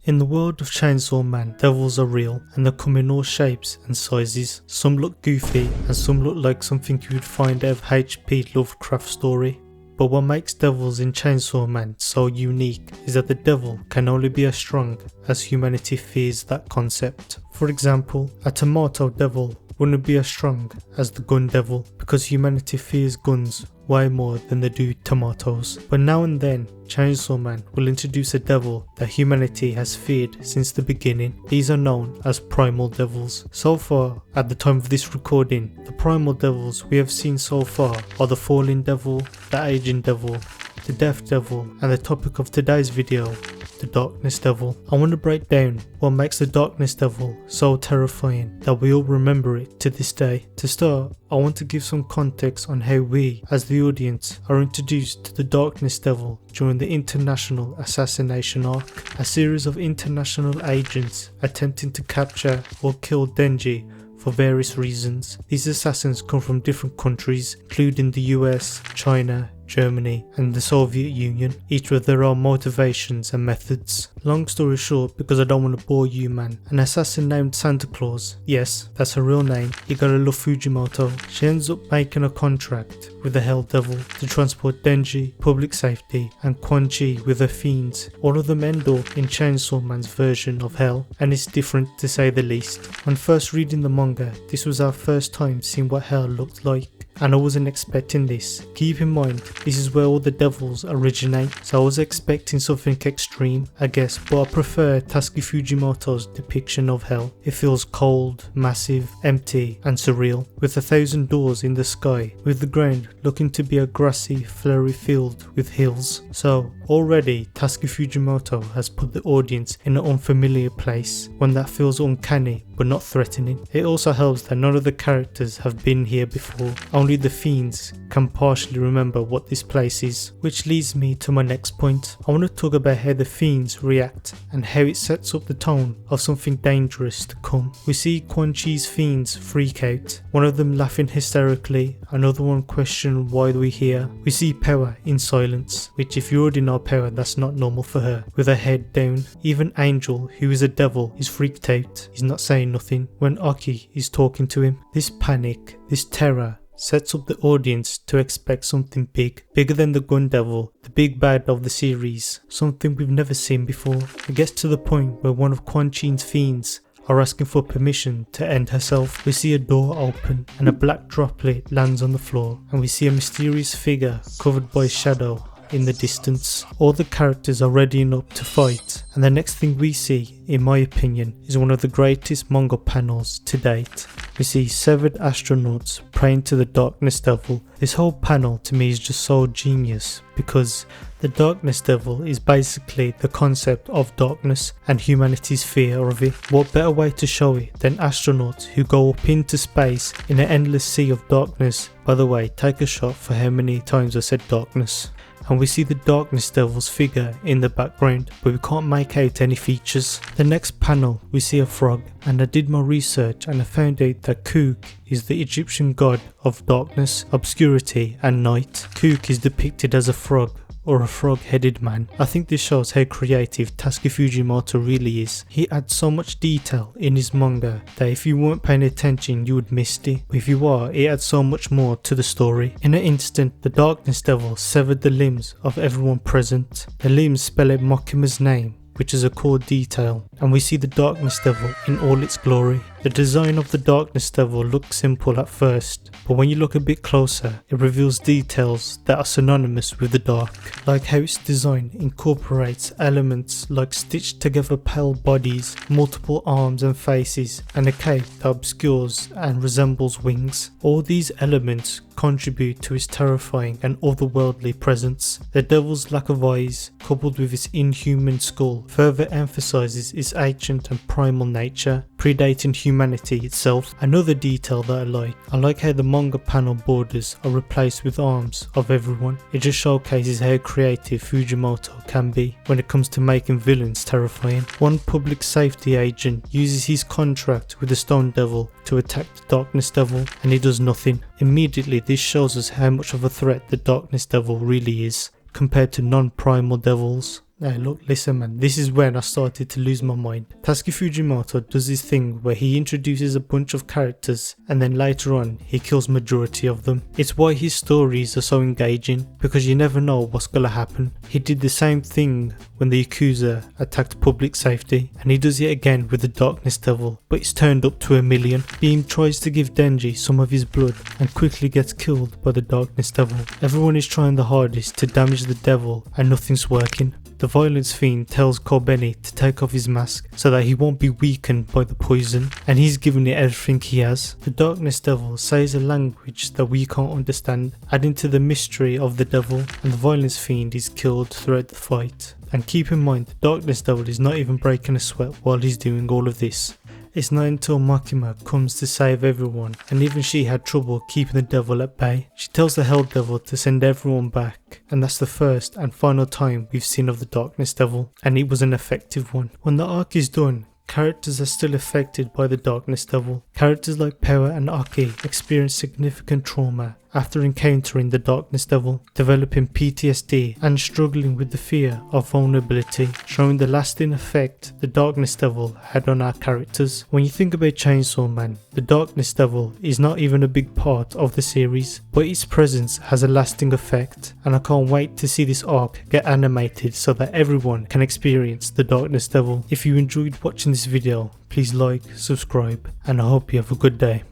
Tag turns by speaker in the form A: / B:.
A: In the world of Chainsaw Man, devils are real and they come in all shapes and sizes. Some look goofy and some look like something you would find out of H.P. Lovecraft story. But what makes devils in Chainsaw Man so unique is that the devil can only be as strong as humanity fears that concept. For example, a tomato devil wouldn't be as strong as the gun devil because humanity fears guns way more than they do tomatoes. But now and then, Chainsaw Man will introduce a devil that humanity has feared since the beginning. These are known as primal devils. So far, at the time of this recording, the primal devils we have seen so far are the fallen devil, the aging devil, the death devil, and the topic of today's video, the darkness devil. I want to break down what makes the darkness devil so terrifying that we all remember it to this day. To start, I want to give some context on how we, as the audience, are introduced to the darkness devil during the International Assassination Arc, a series of international agents attempting to capture or kill Denji for various reasons. These assassins come from different countries, including the US, China, Germany and the Soviet Union, each with their own motivations and methods. Long story short, because I don't want to bore you man, an assassin named Santa Claus, yes, that's her real name, you gotta love Fujimoto, she ends up making a contract with the Hell Devil to transport Denji, Public Safety and Quan Chi with her fiends. All of them end up in Chainsaw Man's version of Hell, and it's different to say the least. When first reading the manga, this was our first time seeing what Hell looked like, and I wasn't expecting this. Keep in mind, this is where all the devils originate, so I was expecting something extreme, I guess, but I prefer Tasuki Fujimoto's depiction of Hell. It feels cold, massive, empty and surreal, with 1,000 doors in the sky, with the ground looking to be a grassy, flowery field with hills. So already Tasuki Fujimoto has put the audience in an unfamiliar place, one that feels uncanny but not threatening. It also helps that none of the characters have been here before, only the fiends can partially remember what this place is. Which leads me to my next point. I want to talk about how the fiends react and how it sets up the tone of something dangerous to come. We see Quan Chi's fiends freak out, one of them laughing hysterically, another one questioning why we're here. We see Power in silence, which if you already know Power, that's not normal for her, with her head down. Even Angel, who is a devil, is freaked out. He's not saying nothing when Aki is talking to him. This panic, this terror, sets up the audience to expect something big, bigger than the Gun Devil, the big bad of the series, something we've never seen before. It gets to the point where one of Quan Chi's fiends are asking for permission to end herself. We see a door open and a black droplet lands on the floor, and we see a mysterious figure covered by shadow in the distance. All the characters are readying up to fight, and the next thing we see, in my opinion, is one of the greatest manga panels to date. We see severed astronauts praying to the Darkness Devil. This whole panel to me is just so genius, because the Darkness Devil is basically the concept of darkness and humanity's fear of it. What better way to show it than astronauts who go up into space in an endless sea of darkness. By the way, take a shot for how many times I said darkness. And we see the Darkness Devil's figure in the background, but we can't make out any features. The next panel we see a frog, and I did my research and I found out that Kook is the Egyptian god of darkness, obscurity and night. Kook is depicted as a frog, or a frog-headed man. I think this shows how creative Tasuki Fujimoto really is. He adds so much detail in his manga that if you weren't paying attention you would miss it, but if you are, it adds so much more to the story. In an instant, the Darkness Devil severed the limbs of everyone present. The limbs spell out Makima's name, which is a core detail, and we see the Darkness Devil in all its glory. The design of the Darkness Devil looks simple at first, but when you look a bit closer, it reveals details that are synonymous with the dark, like how its design incorporates elements like stitched together pale bodies, multiple arms and faces, and a cape that obscures and resembles wings. All these elements contribute to his terrifying and otherworldly presence. The devil's lack of eyes, coupled with its inhuman skull, further emphasizes its ancient and primal nature, predating humanity itself. Another detail that I like how the manga panel borders are replaced with arms of everyone. It just showcases how creative Fujimoto can be when it comes to making villains terrifying. One public safety agent uses his contract with the Stone Devil to attack the Darkness Devil, and he does nothing. Immediately, this shows us how much of a threat the Darkness Devil really is compared to non-primal devils. Now look, listen man, this is when I started to lose my mind. Tatsuki Fujimoto does this thing where he introduces a bunch of characters and then later on he kills majority of them. It's why his stories are so engaging, because you never know what's gonna happen. He did the same thing when the Yakuza attacked public safety, and he does it again with the Darkness Devil, but it's turned up to 1,000,000. Beam tries to give Denji some of his blood and quickly gets killed by the Darkness Devil. Everyone is trying the hardest to damage the devil and nothing's working. The violence fiend tells Kobeni to take off his mask so that he won't be weakened by the poison, and he's giving it everything he has. The Darkness Devil says a language that we can't understand, adding to the mystery of the devil, and the violence fiend is killed throughout the fight. And keep in mind, the Darkness Devil is not even breaking a sweat while he's doing all of this. It's not until Makima comes to save everyone, and even she had trouble keeping the devil at bay. She tells the Hell Devil to send everyone back, and that's the first and final time we've seen of the Darkness Devil, and it was an effective one. When the arc is done, characters are still affected by the Darkness Devil. Characters like Power and Aki experience significant trauma after encountering the Darkness Devil, developing PTSD and struggling with the fear of vulnerability, showing the lasting effect the Darkness Devil had on our characters. When you think about Chainsaw Man, the Darkness Devil is not even a big part of the series, but its presence has a lasting effect, and I can't wait to see this arc get animated so that everyone can experience the Darkness Devil. If you enjoyed watching this video, please like, subscribe, and I hope you have a good day.